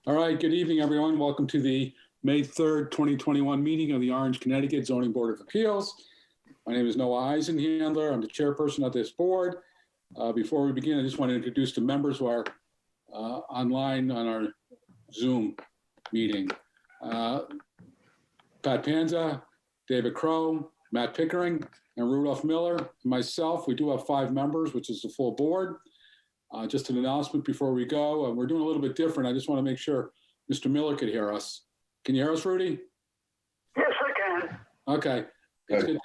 All right, good evening, everyone. Welcome to the May 3rd, 2021 meeting of the Orange, Connecticut Zoning Board of Appeals. My name is Noah Eisenhandler. I'm the chairperson of this board. Before we begin, I just want to introduce the members who are online on our Zoom meeting. Pat Panza, David Crow, Matt Pickering, and Rudolph Miller, and myself. We do have 5 members, which is the full board. Just an announcement before we go. We're doing a little bit different. I just want to make sure Mr. Miller could hear us. Can you hear us, Rudy? Yes, I can. Okay. It's good.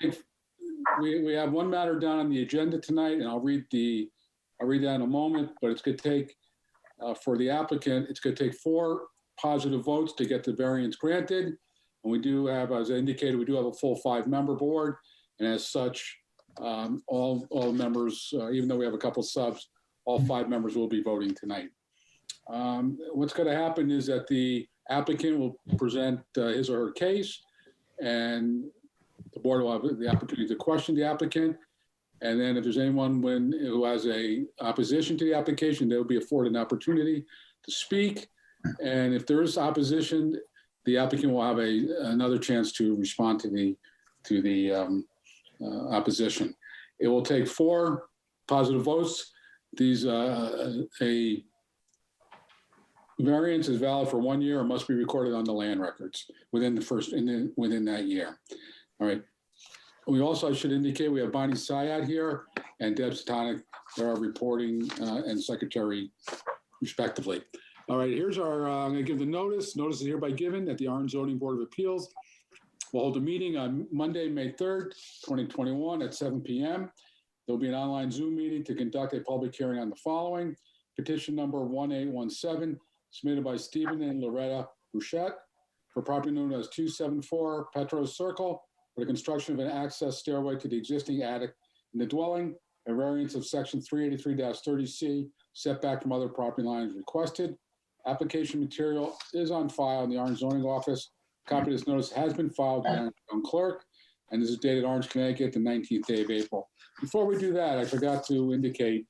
We have one matter down on the agenda tonight, and I'll read that in a moment, but it's going to take, for the applicant, it's going to take 4 positive votes to get the variance granted. And we do have, as I indicated, we do have a full 5-member board. And as such, all members, even though we have a couple subs, all 5 members will be voting tonight. What's going to happen is that the applicant will present his or her case, and the board will have the opportunity to question the applicant. And then if there's anyone who has a opposition to the application, they'll be afforded an opportunity to speak. And if there is opposition, the applicant will have another chance to respond to the opposition. It will take 4 positive votes. These a variance is valid for 1 year and must be recorded on the land records within that year. All right. We also should indicate we have Bonnie Syed here and Deb Satonic. They're our reporting and secretary, respectively. All right. Here's our. I'm going to give the notice. Notice is hereby given that the Orange Zoning Board of Appeals will hold a meeting on Monday, May 3rd, 2021 at 7 p.m. There'll be an online Zoom meeting to conduct a public hearing on the following. Petition number 1817, submitted by Stephen and Loretta Bouchette for property known as 274 Petros Circle for the construction of an access stairway to the existing attic in the dwelling. A variance of section 383-30C, setback from other property lines requested. Application material is on file in the Orange Zoning Office. A copy of this notice has been filed by the town clerk, and this is dated Orange, Connecticut, the 19th day of April. Before we do that, I forgot to indicate,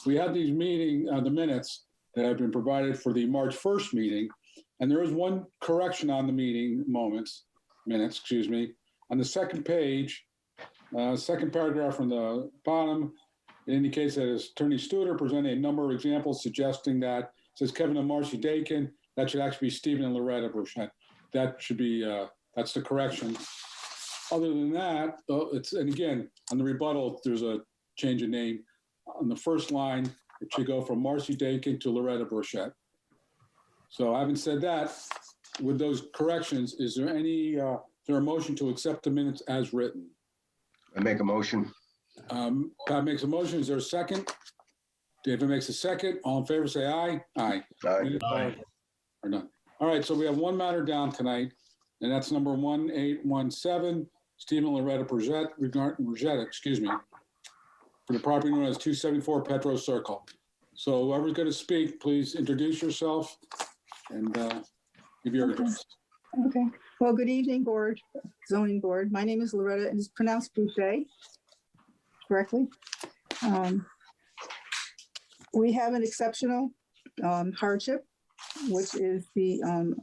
we have these the minutes that have been provided for the March 1st meeting, and there is one correction on the minutes, excuse me. On the second page, second paragraph from the bottom, it indicates that Attorney Studer presented a number of examples suggesting that, it says Kevin and Marcy Dakin, that should actually be Stephen and Loretta Bouchette. That should be, that's the correction. Other than that, and again, on the rebuttal, there's a change of name. On the first line, it should go from Marcy Dakin to Loretta Bouchette. So having said that, with those corrections, is there a motion to accept the minutes as written? I make a motion. Pat makes a motion. Is there a second? David makes a second. All in favor, say aye. Aye. Aye. Are done. All right, so we have one matter down tonight, and that's number 1817. Stephen and Loretta Bouchette, excuse me, for the property known as 274 Petros Circle. So whoever's going to speak, please introduce yourself and give your address. Okay. Well, good evening, board, zoning board. My name is Loretta, and it's pronounced Boucher correctly. We have an exceptional hardship, which is the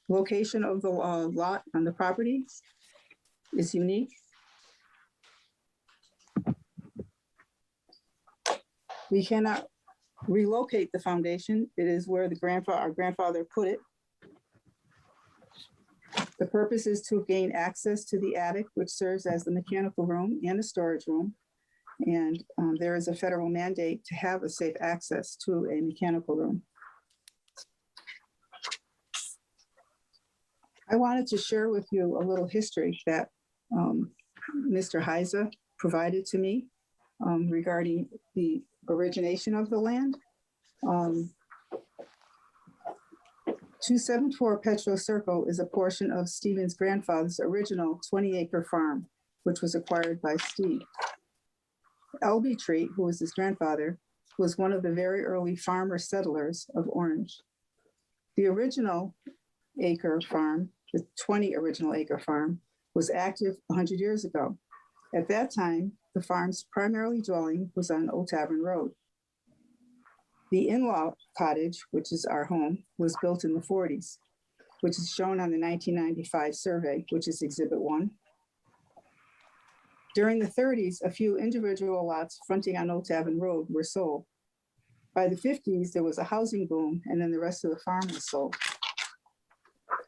location of the lot on the property is unique. We cannot relocate the foundation. It is where our grandfather put it. The purpose is to gain access to the attic, which serves as the mechanical room and the storage room. And there is a federal mandate to have a safe access to a mechanical room. I wanted to share with you a little history that Mr. Heiser provided to me regarding the origination of the land. 274 Petros Circle is a portion of Stephen's grandfather's original 20-acre farm, which was acquired by Steve. L.B. Tree, who was his grandfather, was one of the very early farmer settlers of Orange. The original acre farm, the 20 original acre farm, was active 100 years ago. At that time, the farm's primarily dwelling was on Old Tavern Road. The in-law cottage, which is our home, was built in the 40s, which is shown on the 1995 survey, which is Exhibit 1. During the 30s, a few individual lots fronting on Old Tavern Road were sold. By the 50s, there was a housing boom, and then the rest of the farm was sold.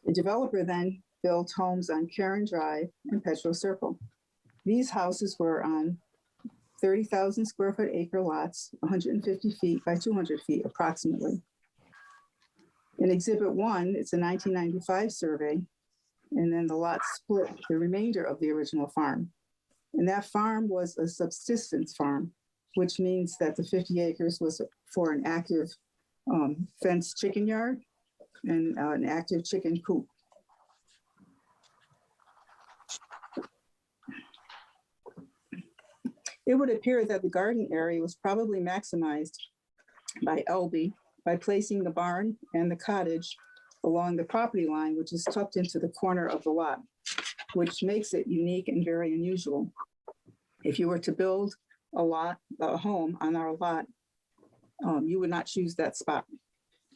The developer then built homes on Karen Drive and Petro Circle. These houses were on 30,000 square foot acre lots, 150 feet by 200 feet approximately. In Exhibit 1, it's a 1995 survey, and then the lots split the remainder of the original farm. And that farm was a subsistence farm, which means that the 50 acres was for an active fenced chicken yard and an active chicken coop. It would appear that the garden area was probably maximized by Elby by placing the barn and the cottage along the property line, which is tucked into the corner of the lot, which makes it unique and very unusual. If you were to build a home on our lot, you would not choose that spot.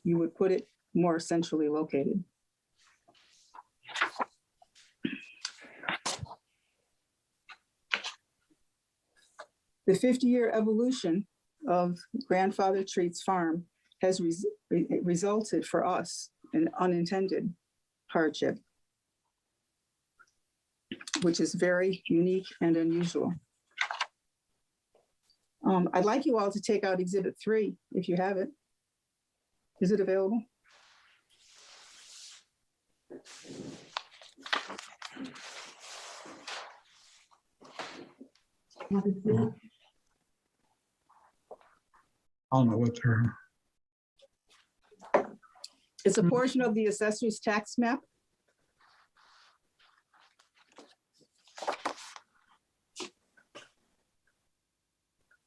You would put it more centrally located. The 50-year evolution of Grandfather Treat's farm has resulted for us in unintended hardship, which is very unique and unusual. I'd like you all to take out Exhibit 3 if you have it. Is it available? I don't know what term. It's a portion of the assessor's tax map.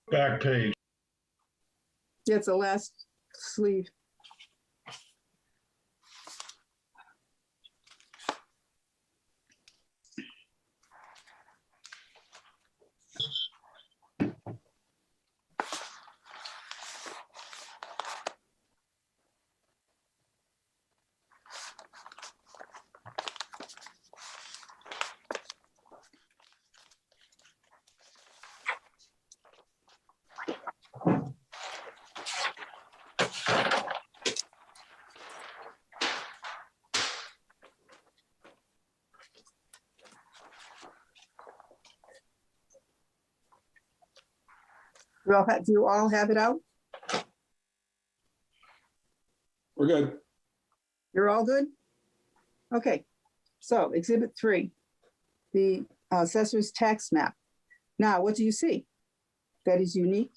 Back page. Yeah, it's the last sleeve. Do you all have it out? We're good. You're all good? Okay, so Exhibit 3, the assessor's tax map. Now, what do you see that is unique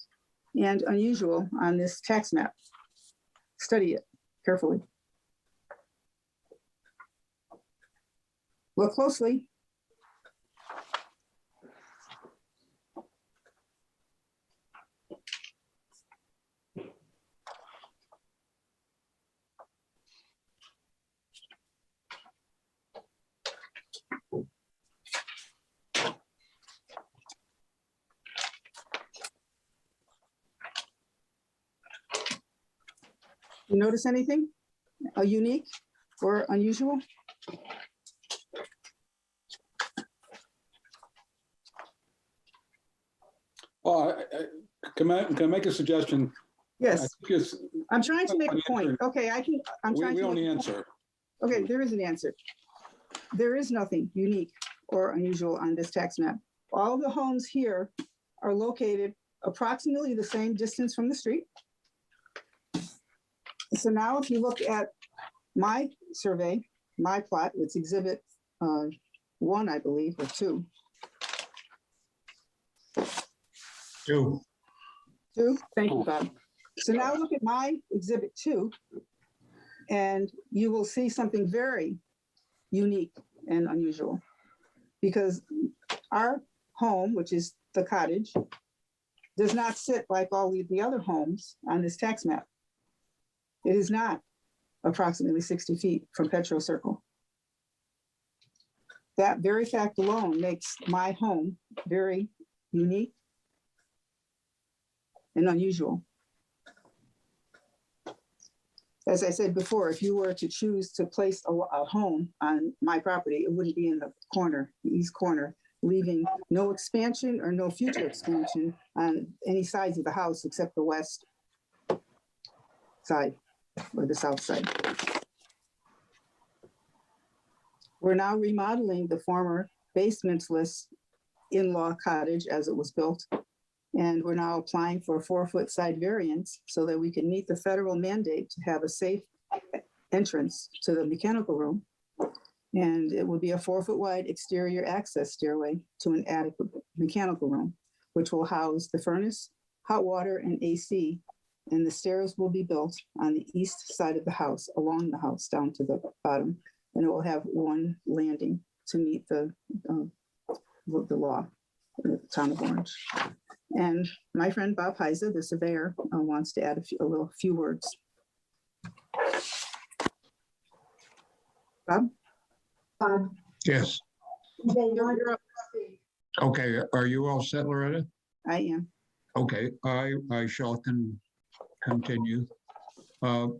and unusual on this tax map? Study it carefully. Look closely. You notice anything unique or unusual? Well, can I make a suggestion? Yes, I think it's- I'm trying to make a point. Okay, I'm trying We to don't make a point. answer. Okay, there is an answer. There is nothing unique or unusual on this tax map. All the homes here are located approximately the same distance from the street. So now if you look at my survey, my plot, it's Exhibit 1, I believe, or 2. 2. 2, thank you, Bob. So now look at my Exhibit 2, and you will see something very unique and unusual. Because our home, which is the cottage, does not sit like all the other homes on this tax map. It is not approximately 60 feet from Petro Circle. That very fact alone makes my home very unique and unusual. as I said before, if you were to choose to place a home on my property, it wouldn't be in the corner, the east corner, leaving no expansion or no future expansion on any sides of the house except the west side or the south side. We're now remodeling the former basementless in-law cottage as it was built. And we're now applying for a 4-foot side variance so that we can meet the federal mandate to have a safe entrance to the mechanical room. And it will be a 4-foot wide exterior access stairway to an attic mechanical room, which will house the furnace, hot water, and AC. And the stairs will be built on the east side of the house, along the house down to the bottom. And it will have one landing to meet the law in the town of Orange. And my friend Bob Heise, the surveyor, wants to add a few words. Bob? Yes. You're up. Okay. Are you all set, Loretta? I am. Okay. I shall continue. Good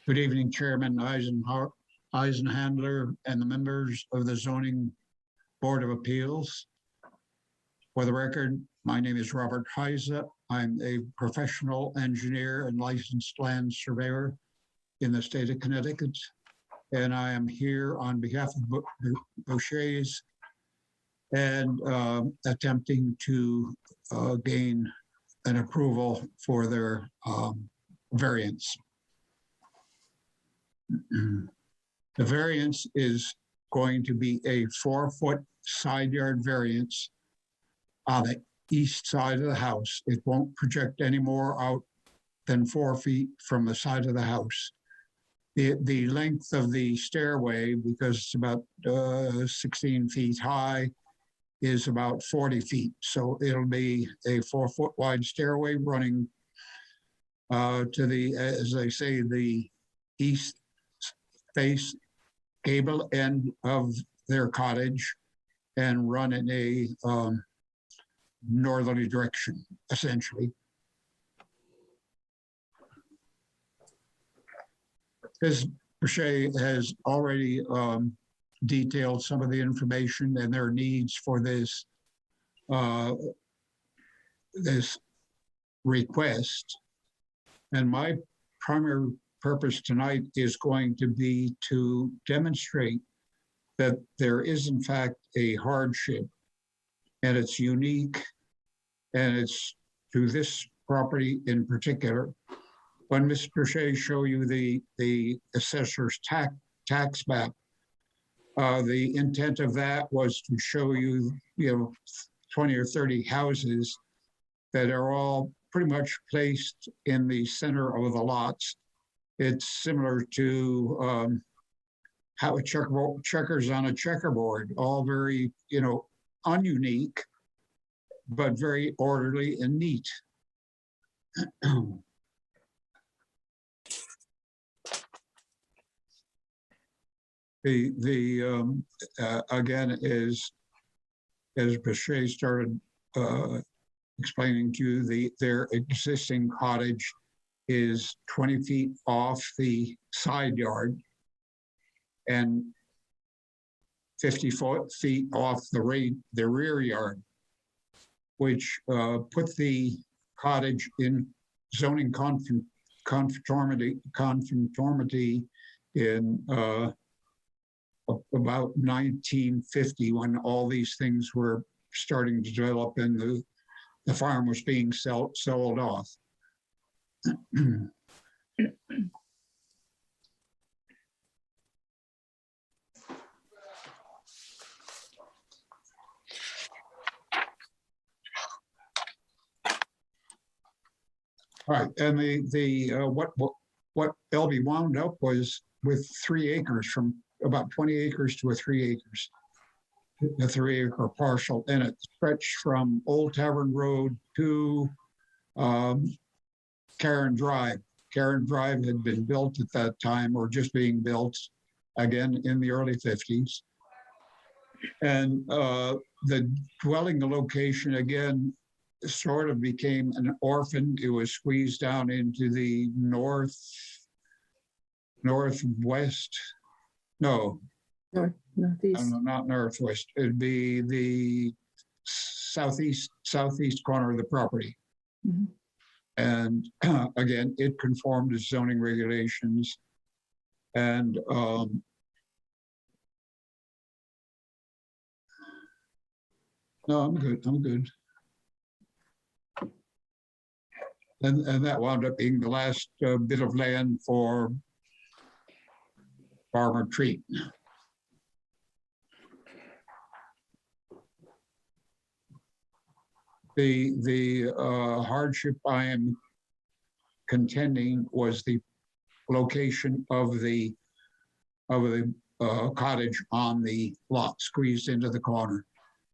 evening, Chairman Eisenhandler and the members of the Zoning Board of Appeals. For the record, my name is Robert Heise. I'm a professional engineer and licensed land surveyor in the state of Connecticut. And I am here on behalf of Boucher's and attempting to gain an approval for their variance. The variance is going to be a 4-foot side yard variance on the east side of the house. It won't project any more out than 4 feet from the side of the house. The length of the stairway, because it's about 16 feet high, is about 40 feet. So it'll be a 4-foot wide stairway running to the, as I say, the east face gable end of their cottage and run in a northerly direction, essentially. Ms. Boucher has already detailed some of the information and their needs for this this request. And my primary purpose tonight is going to be to demonstrate that there is in fact a hardship, and it's unique, and it's to this property in particular. When Ms. Boucher show you the assessor's tax map, the intent of that was to show you, 20 or 30 houses that are all pretty much placed in the center of the lots. It's similar to how a checkers on a checkerboard, all very, ununique, but very orderly and neat. Again, as Boucher started explaining to you, their existing cottage is 20 feet off the side yard and 50 feet off the rear yard, which put the cottage in zoning conformity in about 1950, when all these things were starting to develop and the farm was being sold off. All right, and what LB wound up was with 3 acres, from about 20 acres to 3 acres, a 3-acre parcel, and it stretched from Old Tavern Road to Karen Drive. Karen Drive had been built at that time, or just being built again in the early 50s. And the dwelling location, again, sort of became an orphan. It was squeezed down into the northwest. No, Northeast. not northwest. It'd be the southeast corner of the property. Mhm. And again, it conformed to zoning regulations. And no, I'm good. I'm good. And that wound up being the last bit of land for Farmer Treat. The hardship I am contending was the location of the cottage on the lot squeezed into the corner.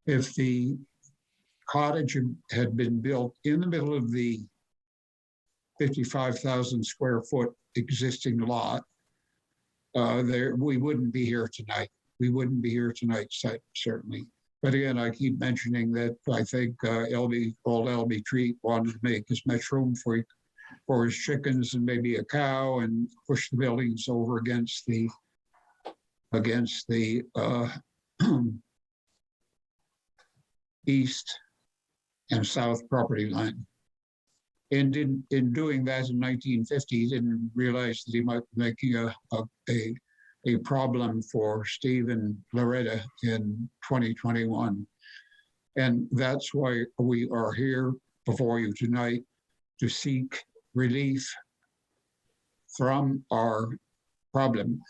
If the cottage had been built in the middle of the 55,000 square foot existing lot, we wouldn't be here tonight. We wouldn't be here tonight, certainly. But again, I keep mentioning that I think old LB Treat wanted to make as much room for his chickens and maybe a cow, and push the buildings over against the east and south property line. And in doing that in 1950, he didn't realize that he might be making a problem for Steve and Loretta in 2021. And that's why we are here before you tonight, to seek relief from our problem.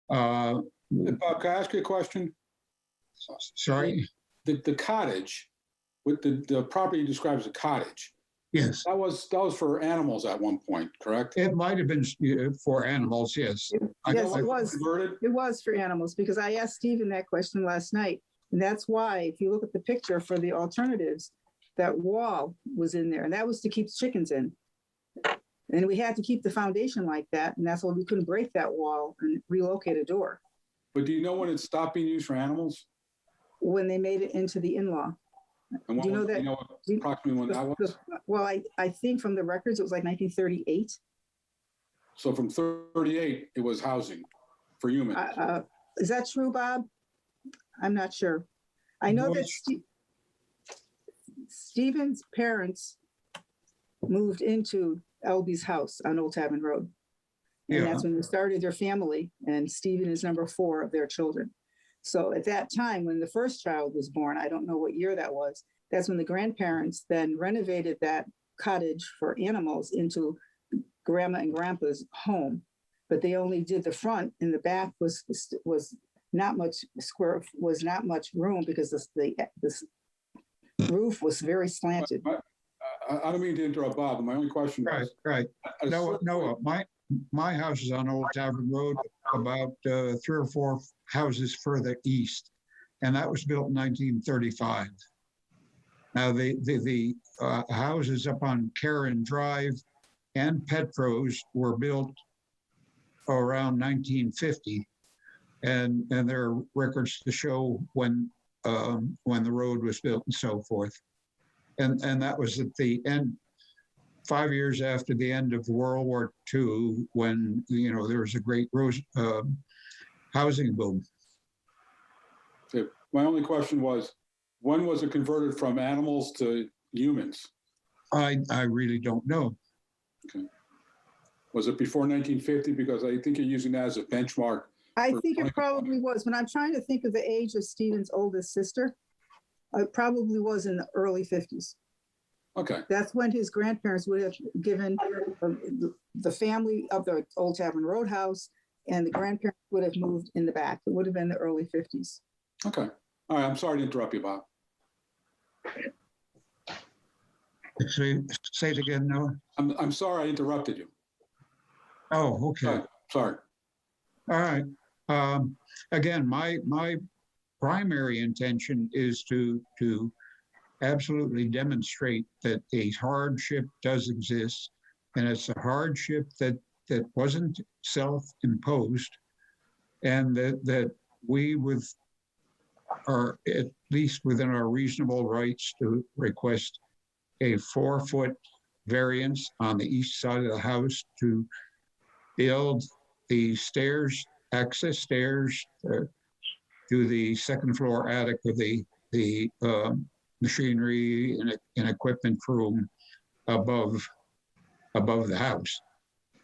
Bob, can I ask you a question? Sorry? The cottage, with the property you described as a cottage, Yes. that was for animals at one point, correct? It might have been for animals, yes. Yes, it was. Converted? It was for animals, because I asked Stephen that question last night. And that's why, if you look at the picture for the alternatives, that wall was in there, and that was to keep chickens in. And we had to keep the foundation like that, and that's why we couldn't break that wall and relocate a door But do you know when it stopped being used for animals? when they made it into the in-law. And Do you know that- approximately when that was? Well, I think from the records, it was like 1938. So from 38, it was housing for humans. Is that true, Bob? I'm not sure. I know that Stephen's parents moved into LB's house on Old Tavern Road. And that's when they started their family, and Stephen is number 4 of their children. So at that time, when the first child was born, I don't know what year that was, that's when the grandparents then renovated that cottage for animals into Grandma and Grandpa's home. But they only did the front, and the back was not much room, because this roof was very slanted. I don't mean to interrupt, Bob, but my only question Right, was. right. Noah, my house is on Old Tavern Road, about 3 or 4 houses further east, and that was built in 1935. Now, the houses up on Karen Drive and Petros were built around 1950, and there are records to show when the road was built and so forth. And that was at the end, 5 years after the end of World War II, when there was a great housing boom. Okay. My only question was, when was it converted from animals to humans? I really don't know. Okay. Was it before 1950? Because I think you're using that as a benchmark. I think it probably was. When I'm trying to think of the age of Stephen's oldest sister, it probably was in the early 50s. Okay. That's when his grandparents would have given the family of the Old Tavern Roadhouse, and the grandparents would have moved in the back. It would have been the early 50s. Okay. All right. I'm sorry to interrupt you, Bob. Say it again, Noah. I'm sorry I interrupted you. Oh, okay. Sorry. All right. Again, my primary intention is to absolutely demonstrate that a hardship does exist, and it's a hardship that wasn't self-imposed, and that we, with are at least within our reasonable rights to request a 4-foot variance on the east side of the house to build the stairs, access stairs to the second floor attic of the machinery and equipment room above the house.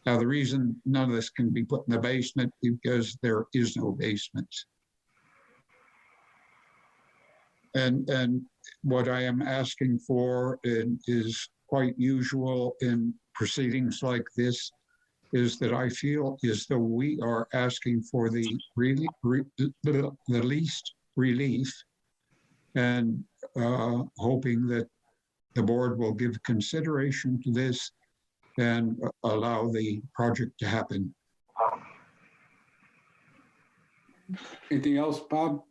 Now, the reason none of this can be put in the basement because there is no basement. And what I am asking for is quite usual in proceedings like this, is that I feel as though we are asking for the least relief and hoping that the board will give consideration to this and allow the project to happen. Anything else, Bob?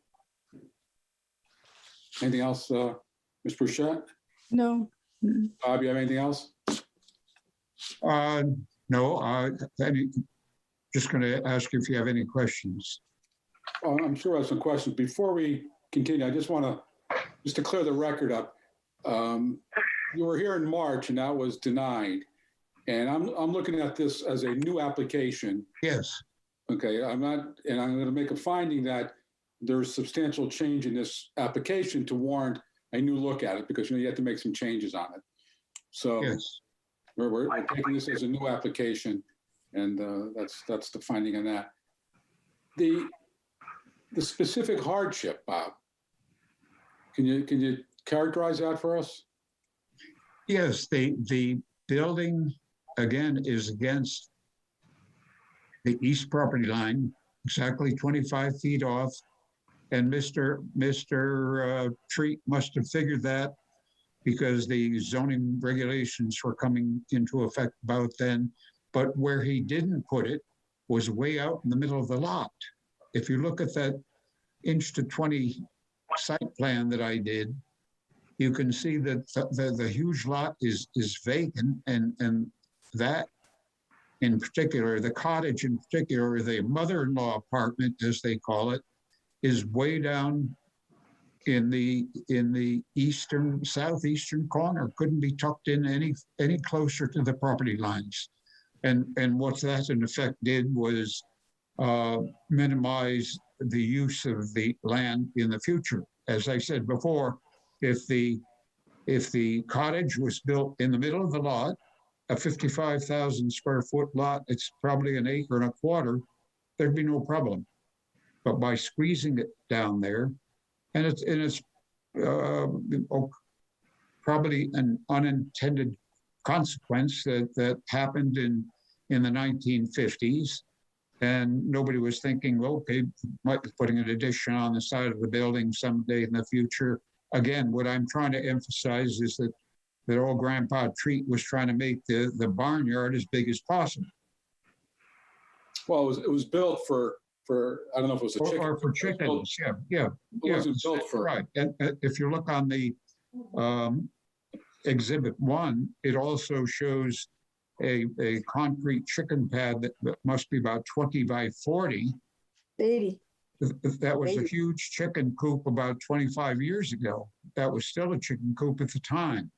Anything else, Ms. Burchett? No. Bob, you have anything else? No, just going to ask you if you have any questions. Oh, I'm sure I have some questions. Before we continue, I just want to clear the record up. You were here in March and that was denied. And I'm looking at this as a new application. Yes, Okay, I'm going to make a finding that there's substantial change in this application to warrant a new look at it because you have to make some changes on it. So yes. we're taking this as a new application, and that's the finding on that. The specific hardship, Bob. Can you characterize that for us? Yes, the building, again, is against the east property line, exactly 25 feet off. And Mr. Treat must have figured that because the zoning regulations were coming into effect about then. But where he didn't put it was way out in the middle of the lot. If you look at that 1:20 site plan that I did, you can see that the huge lot is vacant, and that in particular, the cottage in particular, the mother-in-law apartment, as they call it, is way down in the southeastern corner. Couldn't be tucked in any closer to the property lines. And what that in effect did was minimize the use of the land in the future. As I said before, if the cottage was built in the middle of the lot, a 55,000 square foot lot, it's probably 1.25 acres, there'd be no problem. But by squeezing it down there, and it's probably an unintended consequence that happened in the 1950s, and nobody was thinking, well, okay, might be putting an addition on the side of the building someday in the future. Again, what I'm trying to emphasize is that old Grandpa Treat was trying to make the barnyard as big as possible. Well, it was built for I don't know if it was a chicken. Or for chickens, yeah. It wasn't built for. Right, and if you look on the Exhibit 1, it also shows a concrete chicken pad that must be about 20 by 40. 80. That was a 80. huge chicken coop about 25 years ago. That was still a chicken coop at the time.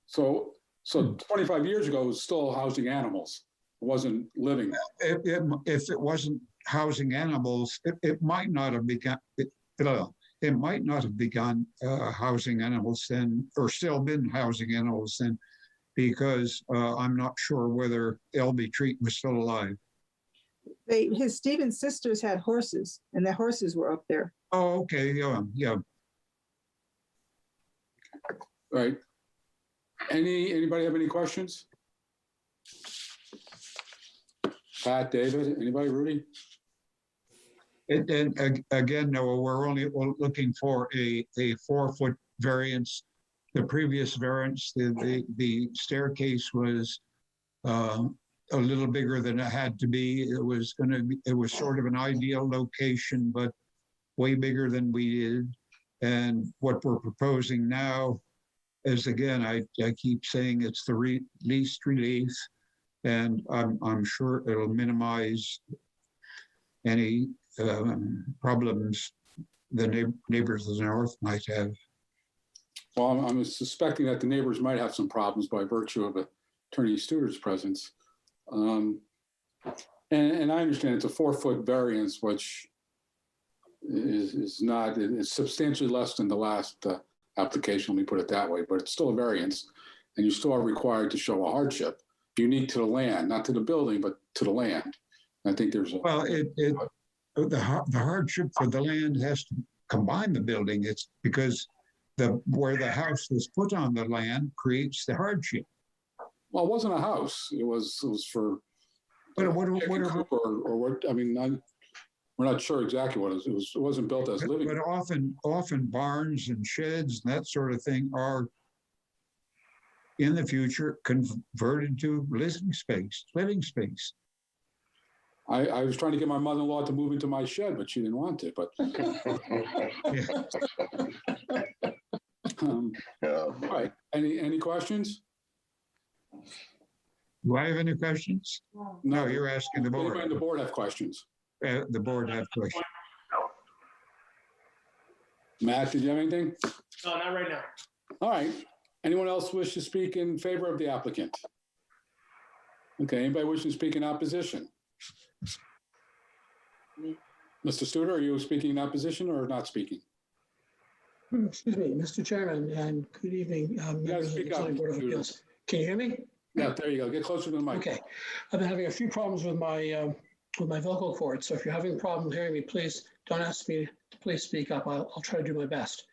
So 25 years ago, it was still housing animals. It wasn't living. If it wasn't housing animals, it might not have begun. It might not have begun housing animals then, or still been housing animals then, because I'm not sure whether L.B. Treat was still alive. Stephen's sisters had horses, and the horses were up there. Oh, okay, yeah. Right. Anybody have any questions? Pat, David, anybody, Rudy? And again, no, we're only looking for a 4-foot variance. The previous variance, the staircase was a little bigger than it had to be. It was sort of an ideal location, but way bigger than we did. And what we're proposing now is, again, I keep saying it's the least relief, and I'm sure it'll minimize any problems the neighbors of the north might have. Well, I'm suspecting that the neighbors might have some problems by virtue of Attorney Studer's presence. And I understand it's a 4-foot variance, which is not, it's substantially less than the last application, let me put it that way, but it's still a variance. And you still are required to show a hardship unique to the land, not to the building, but to the land. I think there's a. Well, the hardship for the land has to combine the building. It's because where the house was put on the land creates the hardship. Well, it wasn't a house. It was for. But what or what? I mean, we're not sure exactly what it was. It wasn't built as living. But often barns and sheds and that sort of thing are in the future converted to living space. I was trying to get my mother-in-law to move into my shed, but she didn't want to. But No. all right. Any questions? Do I have any questions? No, you're asking the Anybody on the board. board have questions? The board have questions. Matt, did you have anything? No, not right now. All right. Anyone else wish to speak in favor of the applicant? Okay, anybody wishing to speak in opposition? Mr. Studer, are you speaking in opposition or not speaking? Excuse me, Mr. Chairman, and good evening, members of the speak up, zoning board of Mr. appeals. Can you hear me? Yeah, there you go. Get closer to the mic. Okay. I've been having a few problems with my vocal cords, so if you're having a problem hearing me, please don't ask me to please speak up. I'll try to do my best.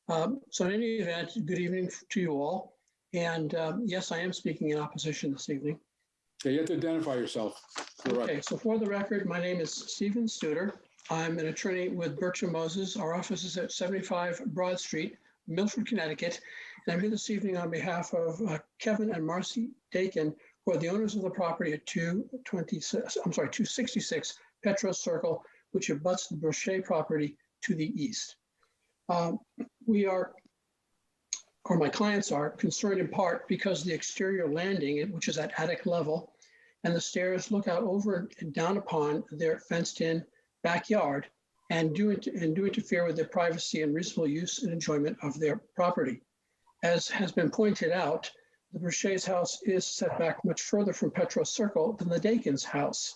So in any event, good evening to you all. And yes, I am speaking in opposition this evening. Okay, you have to identify yourself. Okay, so for the record, my name is Stephen Studer. I'm an attorney with Bertram Moses. Our office is at 75 Broad Street, Milford, Connecticut. And I'm here this evening on behalf of Kevin and Marcy Dakin, who are the owners of the property at 266 Petros Circle, which abuts the Brochet property to the east. We are, or my clients are, concerned in part because the exterior landing, which is at attic level, and the stairs look out over and down upon their fenced-in backyard and do interfere with their privacy and reasonable use and enjoyment of their property. As has been pointed out, the Brochet's house is set back much further from Petros Circle than the Dakin's house.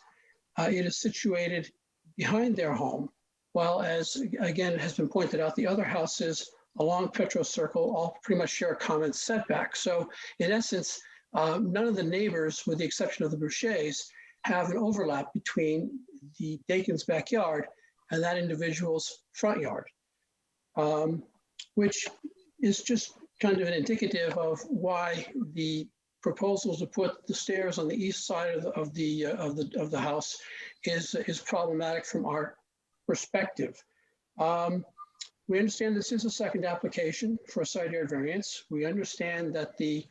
It is situated behind their home, while, as again it has been pointed out, the other houses along Petros Circle all pretty much share a common setback. So in essence, none of the neighbors, with the exception of the Brochets, have an overlap between the Dakin's backyard and that individual's front yard, which is just kind of an indicative of why the proposal to put the stairs on the east side of the house is problematic from our perspective. We understand this is a second application for a side yard variance. We understand that the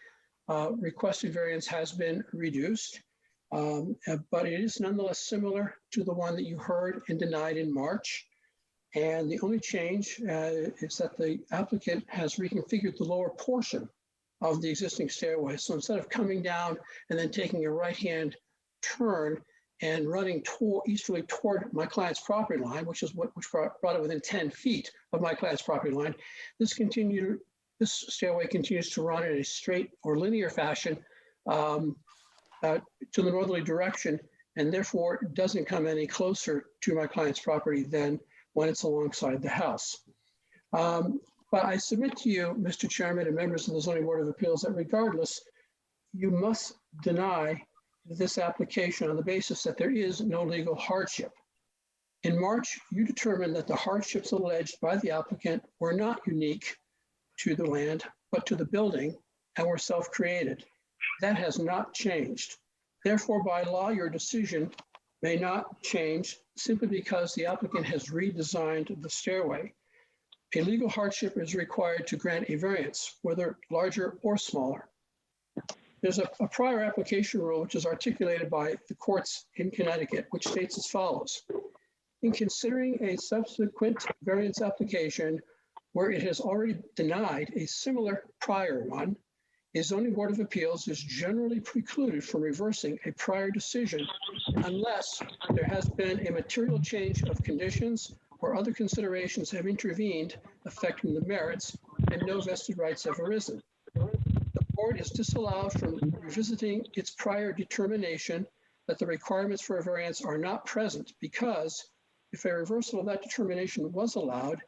requested variance has been reduced, but it is nonetheless similar to the one that you heard and denied in March. And the only change is that the applicant has reconfigured the lower portion of the existing stairway. So instead of coming down and then taking a right-hand turn and running easterly toward my client's property line, which brought it within 10 feet of my client's property line, this stairway continues to run in a straight or linear fashion to the northerly direction, and therefore doesn't come any closer to my client's property than when it's alongside the house. But I submit to you, Mr. Chairman and members of the Zoning Board of Appeals, that regardless, you must deny this application on the basis that there is no legal hardship. In March, you determined that the hardships alleged by the applicant were not unique to the land, but to the building, and were self-created. That has not changed. Therefore, by law, your decision may not change simply because the applicant has redesigned the stairway. A legal hardship is required to grant a variance, whether larger or smaller. There's a prior application rule which is articulated by the courts in Connecticut, which states as follows. In considering a subsequent variance application where it has already denied a similar prior one, a zoning board of appeals is generally precluded from reversing a prior decision unless there has been a material change of conditions or other considerations have intervened affecting the merits and no vested rights have arisen. The board is disallowed from revisiting its prior determination that the requirements for a variance are not present because if a reversal of that determination was allowed,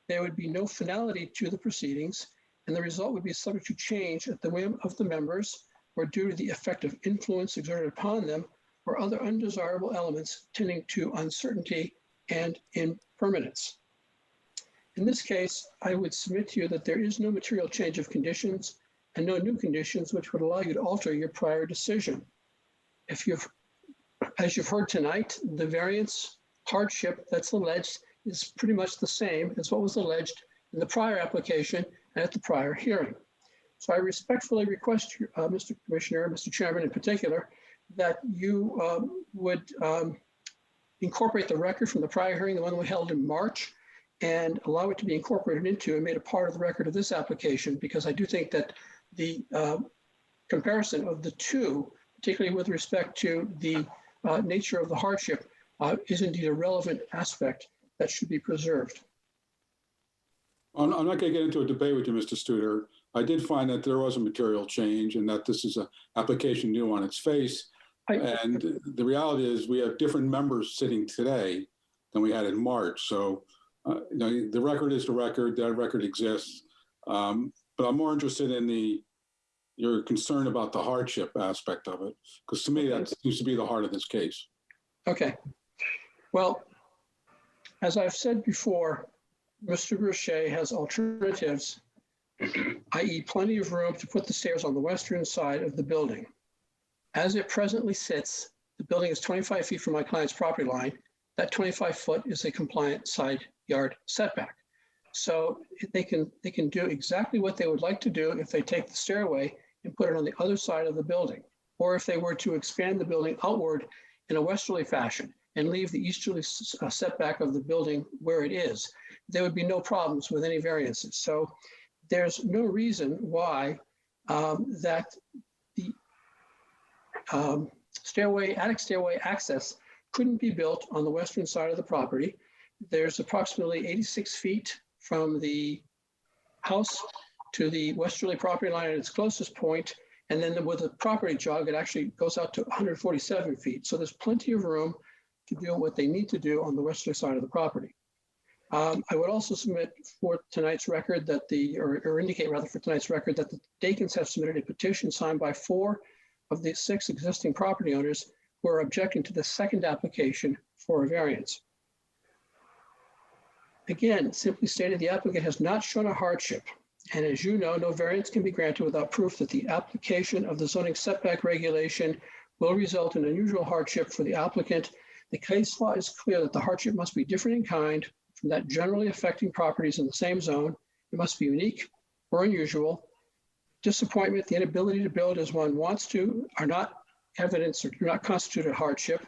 there would be no finality to the proceedings and the result would be subject to change at the whim of the members or due to the effective influence exerted upon them or other undesirable elements tending to uncertainty and impermanence. In this case, I would submit to you that there is no material change of conditions and no new conditions which would allow you to alter your prior decision. As you've heard tonight, the variance hardship that's alleged is pretty much the same as what was alleged in the prior application and at the prior hearing. So I respectfully request, Mr. Commissioner, Mr. Chairman in particular, that you would incorporate the record from the prior hearing, the one we held in March, and allow it to be incorporated into and made a part of the record of this application, because I do think that the comparison of the two, particularly with respect to the nature of the hardship, is indeed a relevant aspect that should be preserved. I'm not going to get into a debate with you, Mr. Studer. I did find that there was a material change and that this is an application new on its face. And the reality is we have different members sitting today than we had in March. So the record is the record, that record exists. But I'm more interested in your concern about the hardship aspect of it, because to me, that seems to be the heart of this case. Okay. Well, as I've said before, Mr. Boucher has alternatives, i.e. plenty of room to put the stairs on the western side of the building. As it presently sits, the building is 25 feet from my client's property line. That 25 foot is a compliant side yard setback. So they can do exactly what they would like to do if they take the stairway and put it on the other side of the building, or if they were to expand the building outward in a westerly fashion and leave the easterly setback of the building where it is, there would be no problems with any variances. So there's no reason why that the attic stairway access couldn't be built on the western side of the property. There's approximately 86 feet from the house to the westerly property line at its closest point. And then with a property jog, it actually goes out to 147 feet. So there's plenty of room to do what they need to do on the westerly side of the property. I would also submit for tonight's record that or indicate rather for tonight's record that the Dakins have submitted a petition signed by 4 of the 6 existing property owners who are objecting to the second application for a variance. Again, simply stated, the applicant has not shown a hardship. And as you know, no variance can be granted without proof that the application of the zoning setback regulation will result in unusual hardship for the applicant. The case law is clear that the hardship must be different in kind from that generally affecting properties in the same zone. It must be unique or unusual. Disappointment, the inability to build as one wants to, are not evidence or do not constitute a hardship.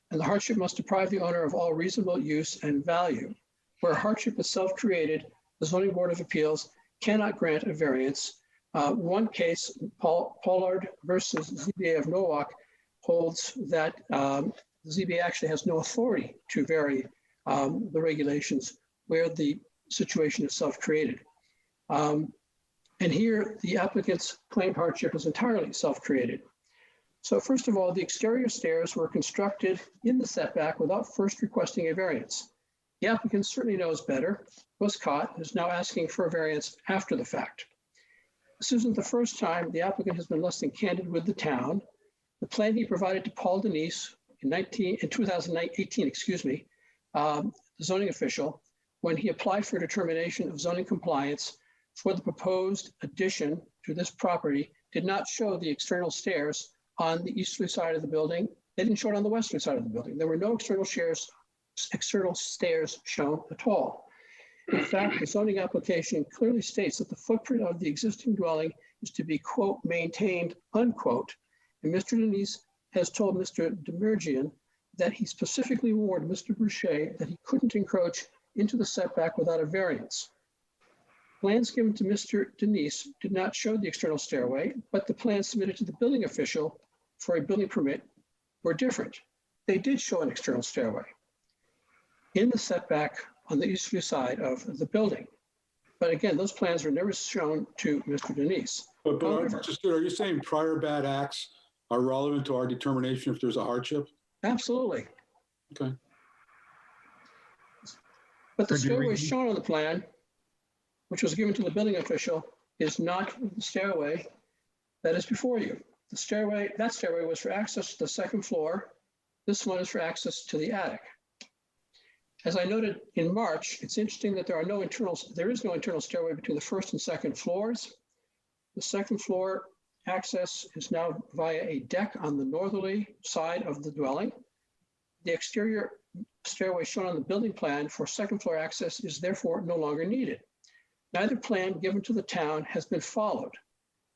And the hardship must deprive the owner of all reasonable use and value. Where hardship is self-created, the Zoning Board of Appeals cannot grant a variance. One case, Pollard versus ZBA of Norwalk, holds that the ZBA actually has no authority to vary the regulations where the situation is self-created. And here, the applicant's claimed hardship is entirely self-created. So first of all, the exterior stairs were constructed in the setback without first requesting a variance. The applicant certainly knows better, was caught, and is now asking for a variance after the fact. This isn't the first time the applicant has been less than candid with the town. The plan he provided to Paul Denise in 2018, the zoning official, when he applied for a determination of zoning compliance for the proposed addition to this property, did not show the external stairs on the easterly side of the building. They didn't show it on the westerly side of the building. There were no external stairs shown at all. In fact, the zoning application clearly states that the footprint of the existing dwelling is to be, quote, maintained, unquote. And Mr. Denise has told Mr. Demerjian that he specifically warned Mr. Boucher that he couldn't encroach into the setback without a variance. Plans given to Mr. Denise did not show the external stairway, but the plans submitted to the building official for a building permit were different. They did show an external stairway in the setback on the easterly side of the building. But again, those plans were never shown to Mr. Denise. But However- are you saying prior bad acts are relevant to our determination if there's a hardship? Absolutely. Okay. But the Could you stairway read- shown on the plan, which was given to the building official, is not the stairway that is before you. The stairway, that stairway was for access to the second floor. This one is for access to the attic. As I noted in March, it's interesting that there is no internal stairway between the first and second floors. The second floor access is now via a deck on the northerly side of the dwelling. The exterior stairway shown on the building plan for second floor access is therefore no longer needed. Neither plan given to the town has been followed.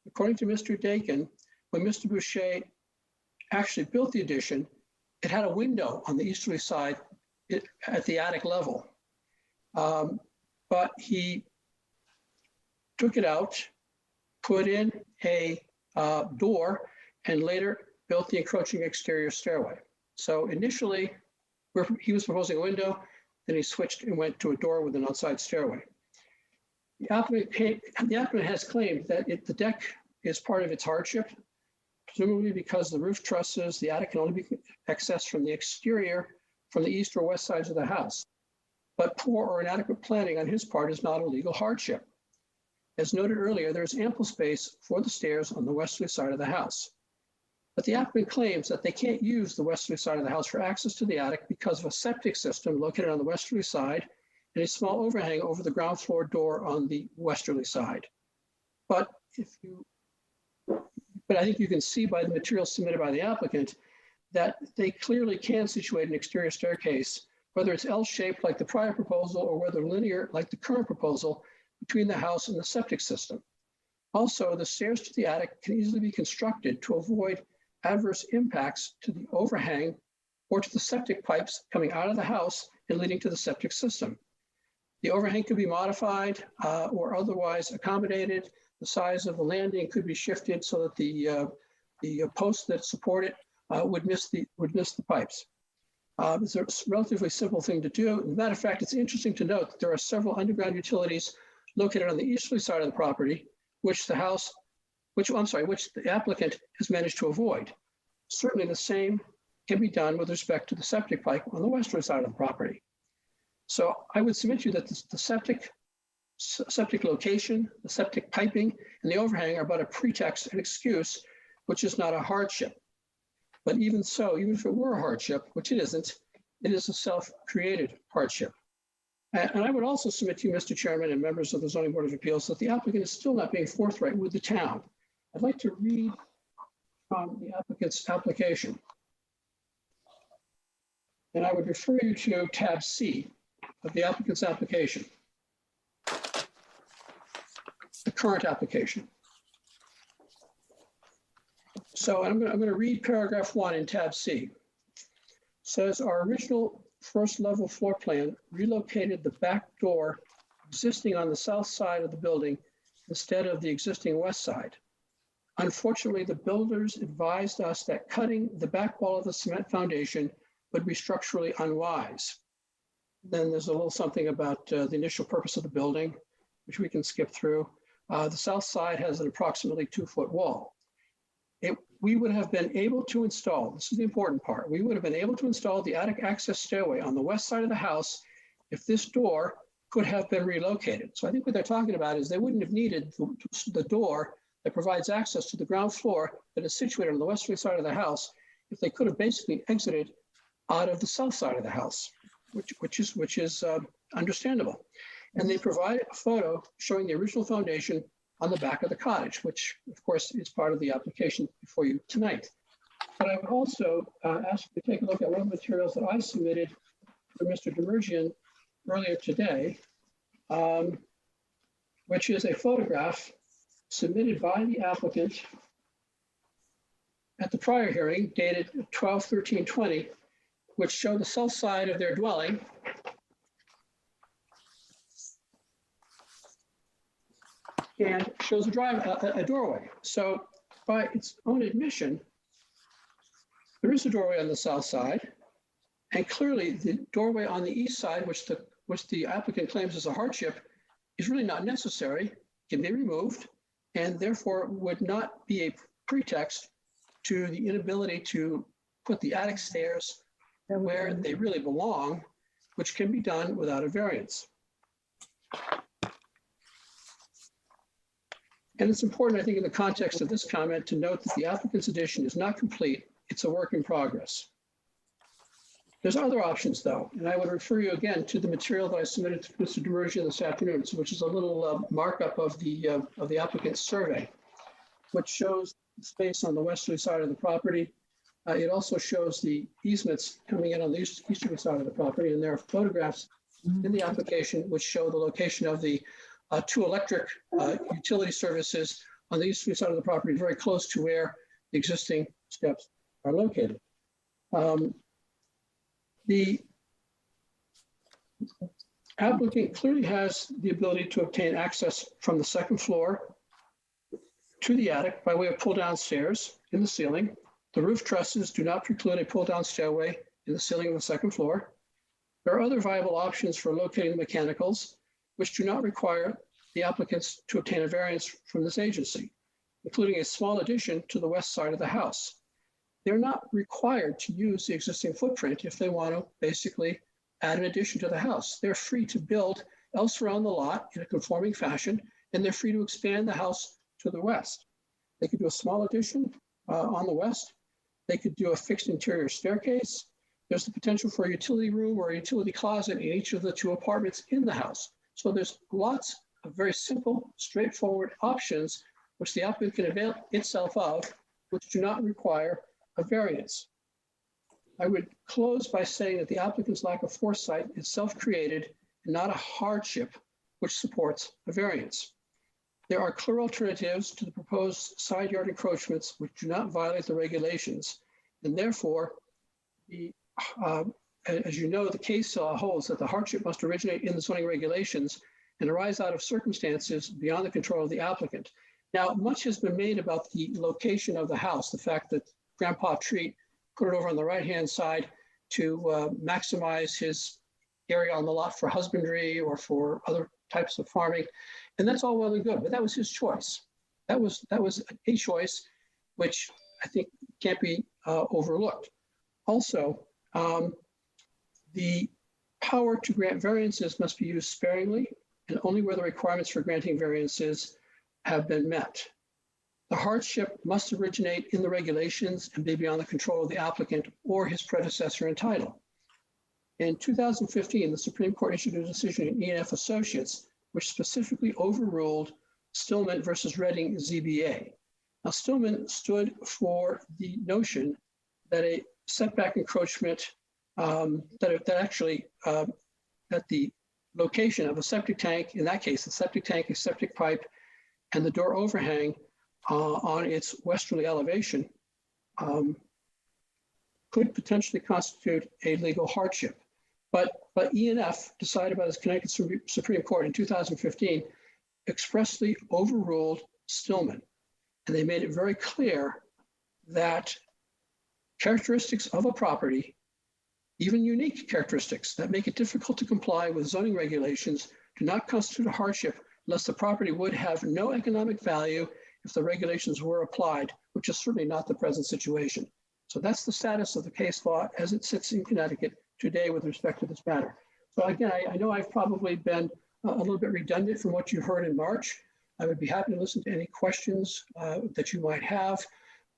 According to Mr. Dakin, when Mr. Boucher actually built the addition, it had a window on the easterly side at the attic level. But he took it out, put in a door, and later built the encroaching exterior stairway. So initially, he was proposing a window, then he switched and went to a door with an outside stairway. The applicant has claimed that the deck is part of its hardship, presumably because the roof trusses, the attic can only be accessed from the exterior, from the east or west sides of the house. But poor or inadequate planning on his part is not a legal hardship. As noted earlier, there is ample space for the stairs on the westerly side of the house. But the applicant claims that they can't use the westerly side of the house for access to the attic because of a septic system located on the westerly side and a small overhang over the ground floor door on the westerly side. But I think you can see by the materials submitted by the applicant that they clearly can situate an exterior staircase, whether it's L-shaped like the prior proposal or whether linear like the current proposal, between the house and the septic system. Also, the stairs to the attic can easily be constructed to avoid adverse impacts to the overhang or to the septic pipes coming out of the house and leading to the septic system. The overhang could be modified or otherwise accommodated. The size of the landing could be shifted so that the posts that support it would miss the pipes. It's a relatively simple thing to do. As a matter of fact, it's interesting to note that there are several underground utilities located on the easterly side of the property, which the applicant has managed to avoid. Certainly the same can be done with respect to the septic pipe on the westerly side of the property. So I would submit to you that the septic location, the septic piping, and the overhang are but a pretext and excuse, which is not a hardship. But even so, even if it were a hardship, which it isn't, it is a self-created hardship. And I would also submit to you, Mr. Chairman and members of the Zoning Board of Appeals, that the applicant is still not being forthright with the town. I'd like to read from the applicant's application. And I would refer you to tab C of the applicant's application, the current application. So I'm going to read paragraph 1 in tab C. It says our original first level floor plan relocated the back door existing on the south side of the building instead of the existing west side. Unfortunately, the builders advised us that cutting the back wall of the cement foundation would be structurally unwise. Then there's a little something about the initial purpose of the building, which we can skip through. The south side has an approximately 2-foot wall. We would have been able to install, this is the important part, we would have been able to install the attic access stairway on the west side of the house if this door could have been relocated. So I think what they're talking about is they wouldn't have needed the door that provides access to the ground floor that is situated on the westerly side of the house if they could have basically exited out of the south side of the house, which is understandable. And they provide a photo showing the original foundation on the back of the cottage, which of course is part of the application before you tonight. But I would also ask you to take a look at one of the materials that I submitted for Mr. Demerjian earlier today, which is a photograph submitted by the applicant at the prior hearing dated 12/13/20, which showed the south side of their dwelling. and shows a doorway. So by its own admission, there is a doorway on the south side. And clearly the doorway on the east side, which the applicant claims is a hardship, is really not necessary, can be removed, and therefore would not be a pretext to the inability to put the attic stairs where they really belong, which can be done without a variance. And it's important, I think, in the context of this comment to note that the applicant's addition is not complete. It's a work in progress. There's other options, though, and I would refer you again to the material that I submitted to Mr. Demerjian this afternoon, which is a little markup of the applicant's survey, which shows the space on the westerly side of the property. It also shows the easements coming in on the easterly side of the property, and there are photographs in the application which show the location of the two electric utility services on the easterly side of the property, very close to where the existing steps are located. The applicant clearly has the ability to obtain access from the second floor to the attic by way of pull-down stairs in the ceiling. The roof trusses do not preclude a pull-down stairway in the ceiling of the second floor. There are other viable options for locating the mechanicals, which do not require the applicants to obtain a variance from this agency, including a small addition to the west side of the house. They're not required to use the existing footprint if they want to basically add an addition to the house. They're free to build elsewhere on the lot in a conforming fashion, and they're free to expand the house to the west. They could do a small addition on the west. They could do a fixed interior staircase. There's the potential for a utility room or a utility closet in each of the two apartments in the house. So there's lots of very simple, straightforward options which the applicant can avail itself of, which do not require a variance. I would close by saying that the applicant's lack of foresight is self-created and not a hardship which supports a variance. There are clear alternatives to the proposed side yard encroachments which do not violate the regulations, and therefore, as you know, the case law holds that the hardship must originate in the zoning regulations and arise out of circumstances beyond the control of the applicant. Now, much has been made about the location of the house, the fact that Grandpa Treat put it over on the right-hand side to maximize his area on the lot for husbandry or for other types of farming. And that's all well and good, but that was his choice. That was a choice which I think can't be overlooked. Also, the power to grant variances must be used sparingly and only where the requirements for granting variances have been met. The hardship must originate in the regulations and be beyond the control of the applicant or his predecessor in title. In 2015, the Supreme Court issued a decision in E&F Associates, which specifically overruled Stillman versus Reading ZBA. Now, Stillman stood for the notion that a setback encroachment, that the location of a septic tank, in that case, a septic tank, a septic pipe, and the door overhang on its westerly elevation could potentially constitute a legal hardship. But E&F, decided by the Connecticut Supreme Court in 2015, expressly overruled Stillman. And they made it very clear that characteristics of a property, even unique characteristics that make it difficult to comply with zoning regulations, do not constitute a hardship unless the property would have no economic value if the regulations were applied, which is certainly not the present situation. So that's the status of the case law as it sits in Connecticut today with respect to this matter. So again, I know I've probably been a little bit redundant from what you heard in March. I would be happy to listen to any questions that you might have,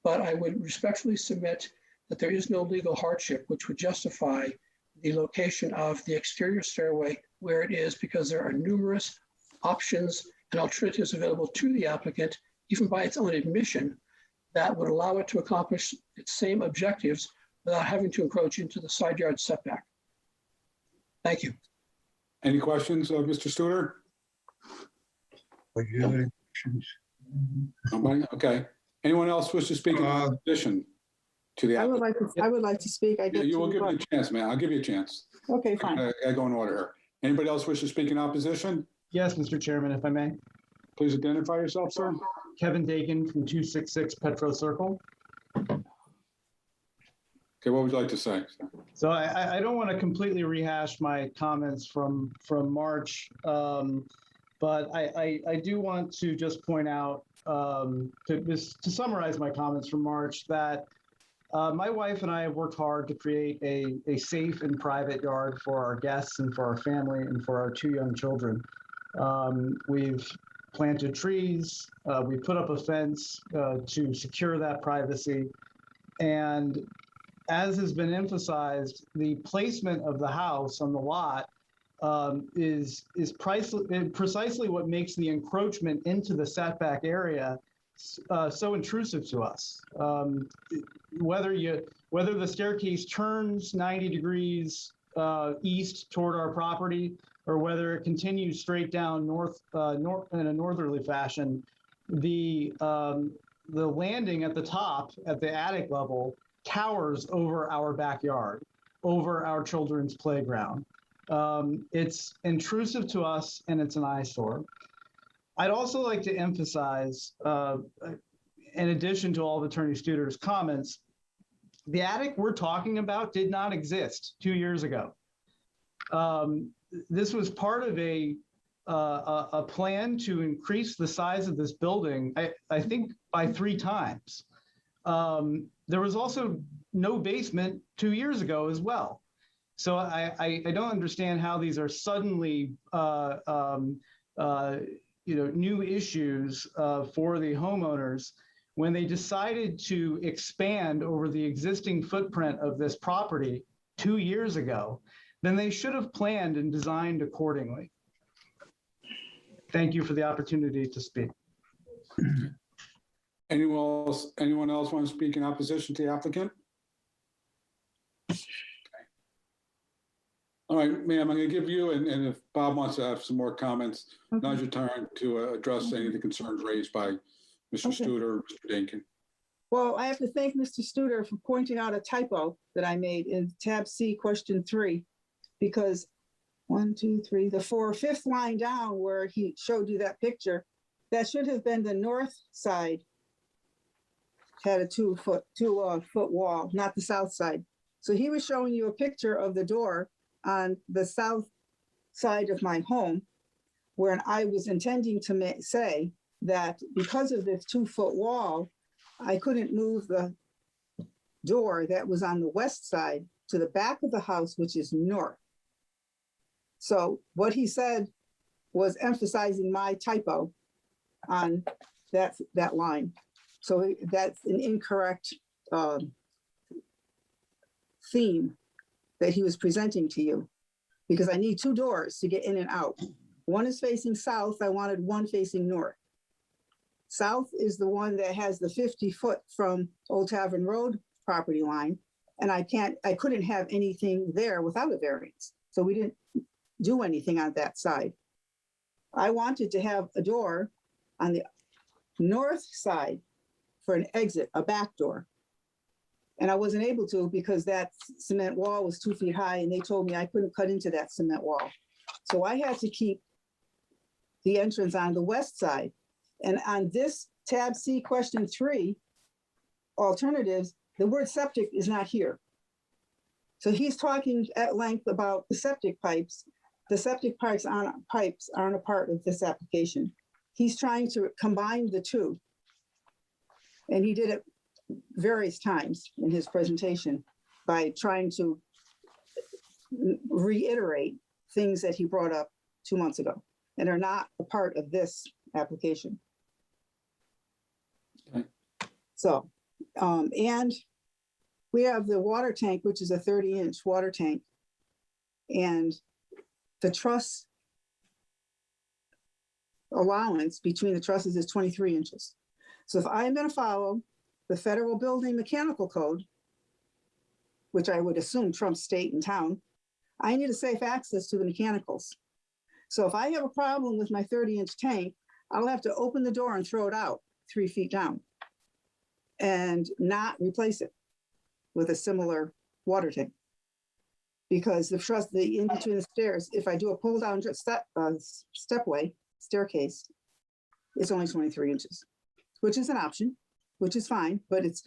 but I would respectfully submit that there is no legal hardship which would justify the location of the exterior stairway where it is, because there are numerous options and alternatives available to the applicant, even by its own admission, that would allow it to accomplish its same objectives without having to encroach into the side yard setback. Thank you. Any questions of Mr. Studer? Nobody? Okay. Anyone else wish to speak in opposition to the I would applicant? like to speak. Yeah, you will give me a chance, man. I'll give you a chance. Okay, fine. I go in order here. Anybody else wish to speak in opposition? Yes, Mr. Chairman, if I may. Please identify yourself, sir. Kevin Dakin from 266 Petro Circle. Okay, what would you like to say? sir? So I don't want to completely rehash my comments from March, but I do want to just point out, to summarize my comments from March, that my wife and I have worked hard to create a safe and private yard for our guests and for our family and for our 2 young children. We've planted trees, we put up a fence to secure that privacy, and as has been emphasized, the placement of the house on the lot is precisely what makes the encroachment into the setback area so intrusive to us. Whether the staircase turns 90 degrees east toward our property, or whether it continues straight down north in a northerly fashion, the landing at the top, at the attic level, towers over our backyard, over our children's playground. It's intrusive to us, and it's an eyesore. I'd also like to emphasize, in addition to all of Attorney Studer's comments, the attic we're talking about did not exist 2 years ago. This was part of a plan to increase the size of this building, I think by 3 times. There was also no basement 2 years ago as well. So I don't understand how these are suddenly new issues for the homeowners when they decided to expand over the existing footprint of this property 2 years ago. Then they should have planned and designed accordingly. Thank you for the opportunity to speak. Anyone else want to speak in opposition to the applicant? All right, ma'am, I'm going to give you, and if Bob wants to have some more comments, now's your turn to address any of the concerns raised by Mr. Okay. Studer or Mr. Dinkin. Well, I have to thank Mr. Studer for pointing out a typo that I made in tab C, question 3, because 1, 2, 3, the 5th line down where he showed you that picture, that should have been the north side had a 2 foot wall, not the south side. So he was showing you a picture of the door on the south side of my home, where I was intending to say that because of this 2 foot wall, I couldn't move the door that was on the west side to the back of the house, which is north. So what he said was emphasizing my typo on that line. So that's an incorrect theme that he was presenting to you, because I need 2 doors to get in and out. One is facing south. I wanted one facing north. South is the one that has the 50 foot from Old Tavern Road property line. And I couldn't have anything there without a variance. So we didn't do anything on that side. I wanted to have a door on the north side for an exit, a back door. And I wasn't able to because that cement wall was 2 feet high, and they told me I couldn't cut into that cement wall. So I had to keep the entrance on the west side. And on this tab C, question 3, alternatives, the word septic is not here. So he's talking at length about the septic pipes. The septic pipes aren't a part of this application. He's trying to combine the two. And he did it various times in his presentation by trying to reiterate things that he brought up 2 months ago and are not a part of this application. Okay. So, and we have the water tank, which is a 30-inch water tank, and the truss allowance between the trusses is 23 inches. So if I'm going to follow the federal building mechanical code, which I would assume trumps state and town, I need a safe access to the mechanicals. So if I have a problem with my 30-inch tank, I'll have to open the door and throw it out 3 feet down and not replace it with a similar water tank. Because the truss, the in between the stairs, if I do a pull down stepway, staircase, it's only 23 inches, which is an option, which is fine, but it's,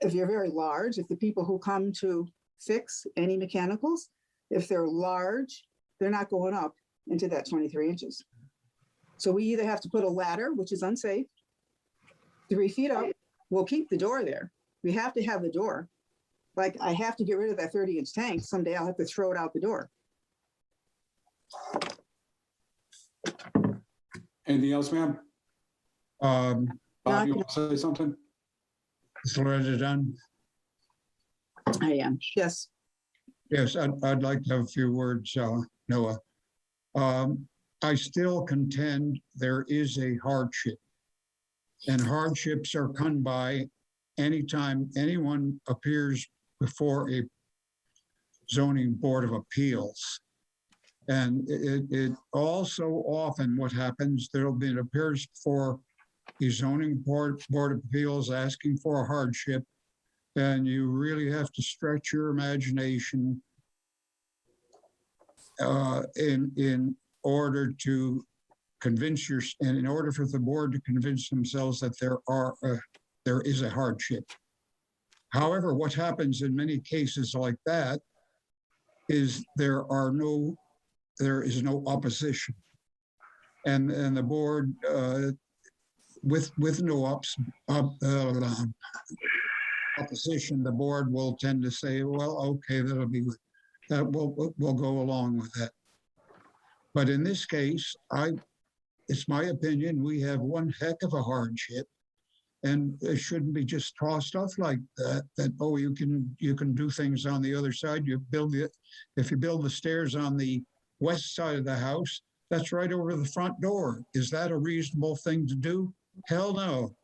if you're very large, if the people who come to fix any mechanicals, if they're large, they're not going up into that 23 inches. So we either have to put a ladder, which is unsafe, 3 feet up. We'll keep the door there. We have to have the door. Like, I have to get rid of that 30-inch tank. Someday I'll have to throw it out the door. Anything else, ma'am? Um, Bob, you want to say something? is Loretta done? I am, yes. Yes, I'd like to have a few words, Noah. I still contend there is a hardship. And hardships are come by anytime anyone appears before a zoning board of appeals. And it also often what happens, there'll be an appearance for a zoning board of appeals asking for a hardship. And you really have to stretch your imagination in order to convince and in order for the board to convince themselves that there is a hardship. However, what happens in many cases like that is there is no opposition, and the board with no opposition, the board will tend to say, well, okay, that'll be good. That we'll go along with that. But in this case, it's my opinion, we have one heck of a hardship, and it shouldn't be just tossed off like that. That oh, you can do things on the other side. If you build the stairs on the west side of the house, that's right over the front door. Is that a reasonable thing to do? Hell no.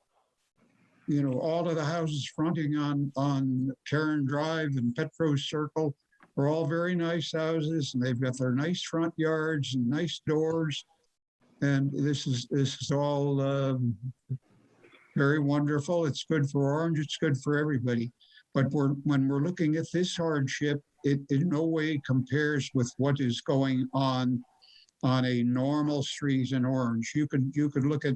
You know, all of the houses fronting on Karen Drive and Petros Circle are all very nice houses, and they've got their nice front yards and nice doors. And this is all very wonderful. It's good for Orange. It's good for everybody. But when we're looking at this hardship, it in no way compares with what is going on a normal street in Orange. You could look at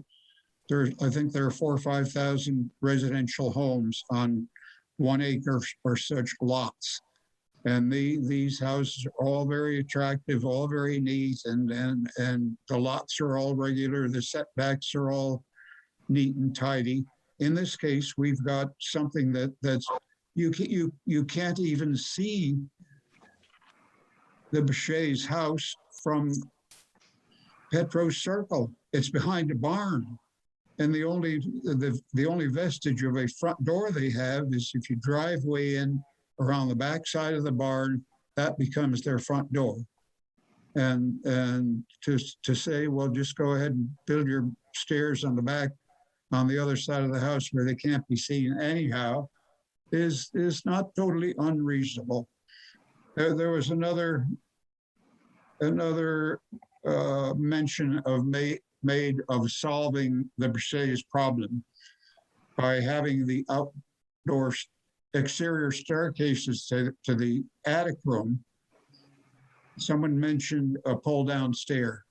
I think there are 4,000 or 5,000 residential homes on 1 acre or such lots. And these houses are all very attractive, all very neat, and the lots are all regular. The setbacks are all neat and tidy. In this case, we've got something that's you can't even see the Bechet's house from Petros Circle. It's behind a barn. And the only vestige of a front door they have is if you drive way in around the back side of the barn, that becomes their front door. And to say, well, just go ahead and build your stairs on the back, on the other side of the house where they can't be seen anyhow, is not totally unreasonable. There was another mention made of solving the Bechet's problem by having the outdoor exterior staircases to the attic room. Someone mentioned a pull-down stair.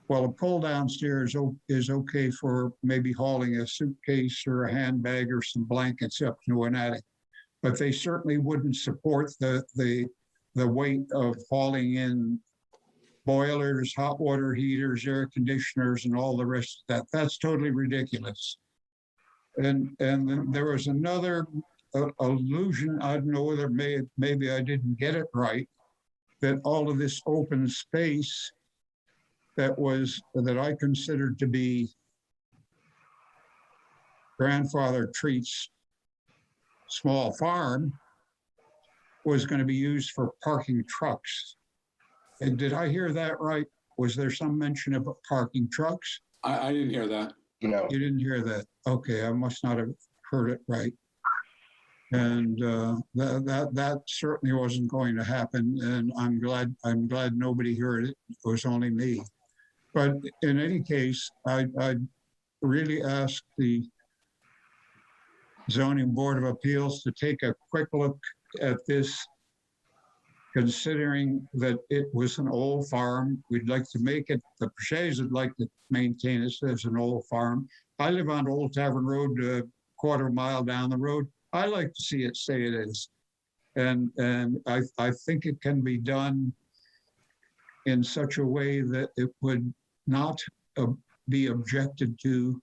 Well, a pull-down stair is okay for maybe hauling a suitcase or a handbag or some blankets up to an attic, but they certainly wouldn't support the weight of hauling in boilers, hot water heaters, air conditioners, and all the rest of that. That's totally ridiculous. And then there was another allusion, I don't know whether maybe I didn't get it right, that all of this open space that I considered to be Grandfather Treat's small farm was going to be used for parking trucks. And did I hear that right? Was there some mention of parking trucks? I didn't hear that. No. You didn't hear that? Okay, I must not have heard it right. And that certainly wasn't going to happen. And I'm glad nobody heard it. It was only me. But in any case, I really ask the Zoning Board of Appeals to take a quick look at this considering that it was an old farm, we'd like to make it, the Paches would like to maintain it as an old farm. I live on Old Tavern Road, a quarter mile down the road. I like to see it stay it is. And I think it can be done in such a way that it would not be objected to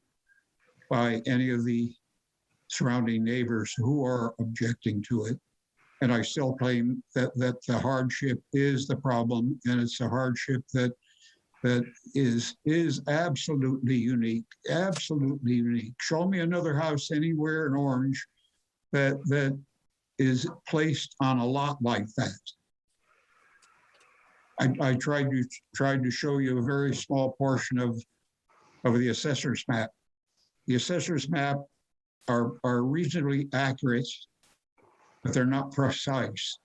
by any of the surrounding neighbors who are objecting to it. And I still claim that the hardship is the problem, and it's a hardship that is absolutely unique, absolutely unique. Show me another house anywhere in Orange that is placed on a lot like that. I tried to show you a very small portion of the assessor's map. The assessor's map are reasonably accurate, but they're not precise.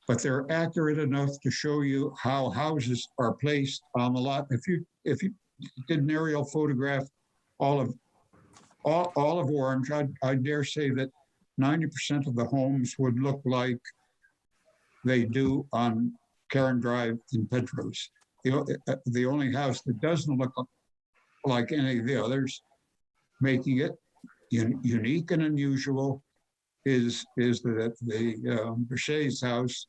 But they're accurate enough to show you how houses are placed on the lot. If you did an aerial photograph all of Orange, I dare say that 90% of the homes would look like they do on Karen Drive in Petros. The only house that doesn't look like any of the others, making it unique and unusual, is the Paches house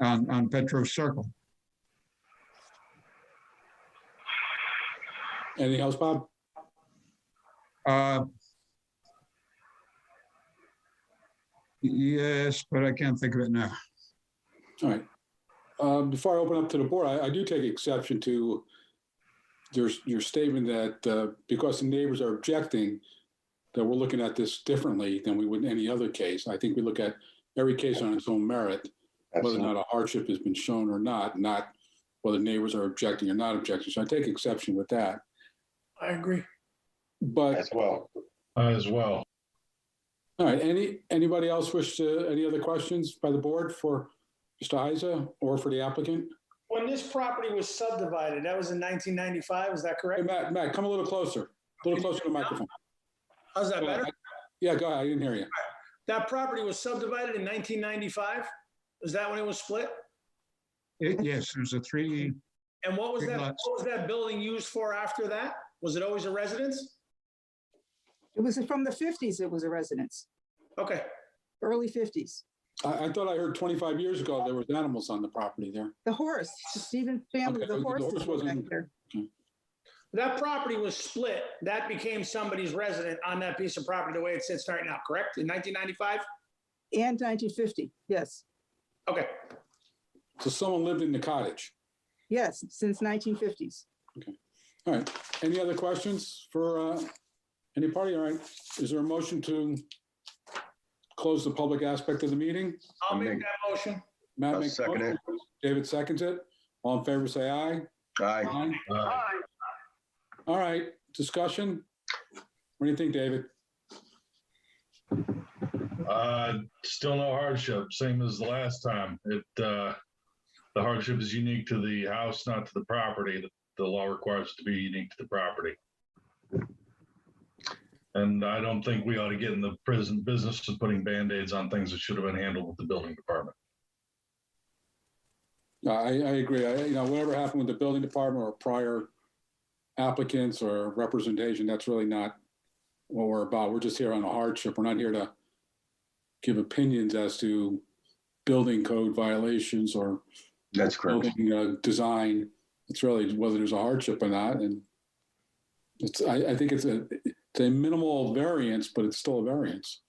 on Petros Circle. Anything else, Bob? Yes, but I can't think of it now. All right. Before I open up to the board, I do take exception to your statement that because the neighbors are objecting, that we're looking at this differently than we would in any other case. I think we look at every case on its own merit, whether or not a hardship has been shown or not whether neighbors are objecting or not objecting. So I take exception with that. I agree. But As well. As well. all right, anybody else wish to, any other questions by the board for Mr. Isa or for the applicant? When this property was subdivided, that was in 1995, is that Hey, correct? Matt, come a little closer to the microphone. How's that better? Yeah, go ahead. I didn't hear you. That property was subdivided in 1995? Is that when it was split? Yes, there's a three. And what was Big that, lots. what was that building used for after that? Was it always a residence? It was from the 50s, it was a residence, Okay, early 50s. I thought I heard 25 years ago there was animals on the property there. The horse, the Stevens family, Okay, the the horse horse is back wasn't- there. that property was split. That became somebody's resident on that piece of property the way it sits right now, correct? In 1995? And 1950, yes. Okay, So someone lived in the cottage. Yes, since 1950s. All right. Any other questions for any party? All right. Is there a motion to close the public aspect of the meeting? I'll make that motion. Matt I'll makes a second motion. David seconds it. All in favor, say aye. Aye. Aye. Aye. All right. Discussion? What do you think, David? Still no hardship, same as the last time. The hardship is unique to the house, not to the property. The law requires it to be unique to the property. And I don't think we ought to get in the prison business of putting Band-Aids on things that should have been handled with the building department. I agree. Whatever happened with the building department or prior applicants or representation, that's really not what we're about. We're just here on a hardship. We're not here to give opinions as to building code violations or That's correct. building design. It's really whether there's a hardship or not. And I think it's a minimal variance, but it's still a variance.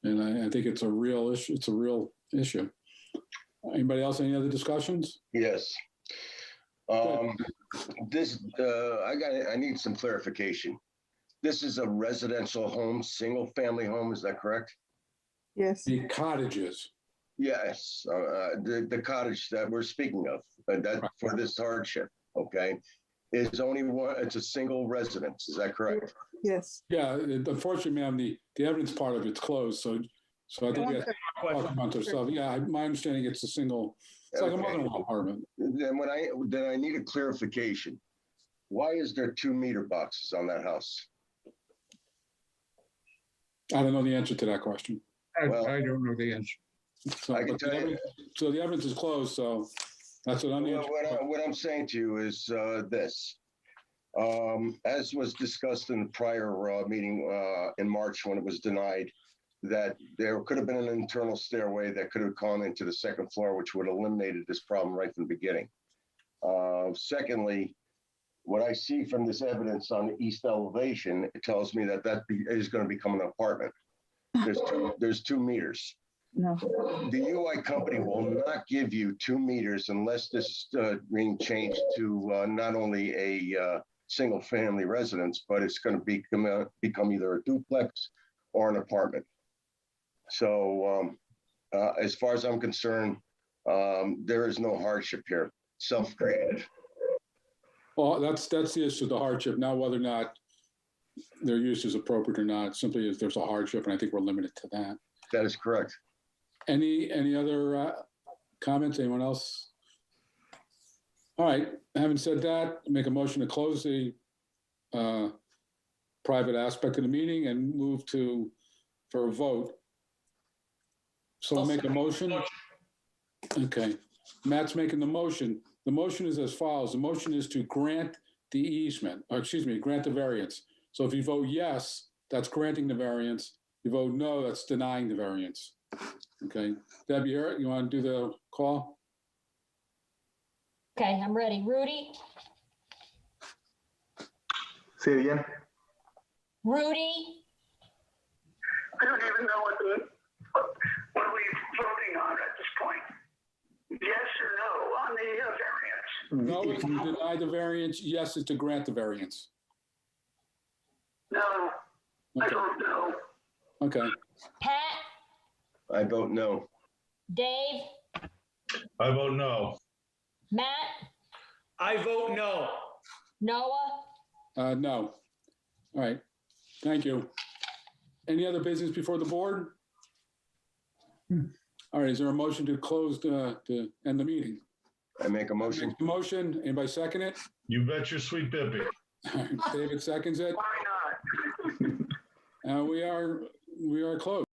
And I think it's a real issue. It's a real issue. Anybody else? Any other discussions? Yes. I need some clarification. This is a residential home, single family home, is that correct? Yes, The cottages. Yes, the cottage that we're speaking of, that for this hardship, okay, is only one, it's a single residence, is that correct? yes. Yeah, unfortunately, ma'am, the evidence part of it's closed, so I think we have to talk amongst ourselves. Yeah, my understanding it's a single, it's like a Okay. mother-in-law apartment. Then I need a clarification. Why is there 2 meter boxes on that house? I don't know the answer to that question. Well- I don't know the answer. So, I can but the tell you- evidence- so the evidence is closed, so that's what I'm. What I'm saying to you is this. As was discussed in the prior meeting in March when it was denied, that there could have been an internal stairway that could have gone into the second floor, which would have eliminated this problem right from the beginning. Secondly, what I see from this evidence on the east elevation, it tells me that is going to become an apartment. There's 2 meters. No, The UI company will not give you 2 meters unless this is being changed to not only a single family residence, but it's going to become either a duplex or an apartment. So as far as I'm concerned, there is no hardship here, self-created. Well, that's the issue, the hardship, not whether or not their use is appropriate or not, simply if there's a hardship, and I think we're limited to that. That is correct. Any other comments? Anyone else? All right, having said that, make a motion to close the private aspect of the meeting and move for a vote. So I'll make a motion. Okay, Matt's making the motion. The motion is as follows. The motion is to grant the easement, or excuse me, grant the variance. So if you vote yes, that's granting the variance. You vote no, that's denying the variance. Okay, Debbie, you want to do the call? Okay, I'm ready. Rudy? Say it again. Rudy? I don't even know what are we voting on at this point? Yes or no on the variance? No, if you deny the variance, yes, is to grant the variance. No, I Okay, don't know. okay. Pat? I vote no. Dave? I vote no. Matt? I vote no. Noah? No. All right, thank you. Any other business before the board? All right, is there a motion to close to end the meeting? I make a motion. Motion, anybody second it? You bet your sweet Bippy. All right, David seconds it. Why not? We are closed.